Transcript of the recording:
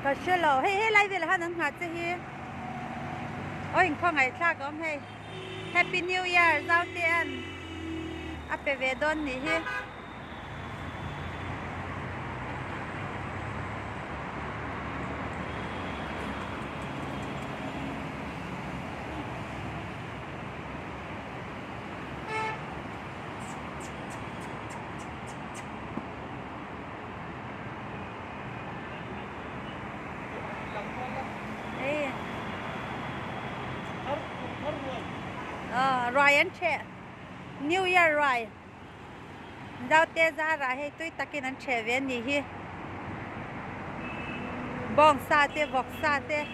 ก็เชื่อเราเฮ้ยไล่เวลาหนังหาจะเฮ้โอ้ยข้อไงชาก็ให้ Happy New Year เจ้าเตียนอาไปเวดอนนี่เฮ้Ryan che New Year Ryan giao tê ra ra hay tôi ta cáiนั้นche ven ni hi bong sa tê vọc sa tê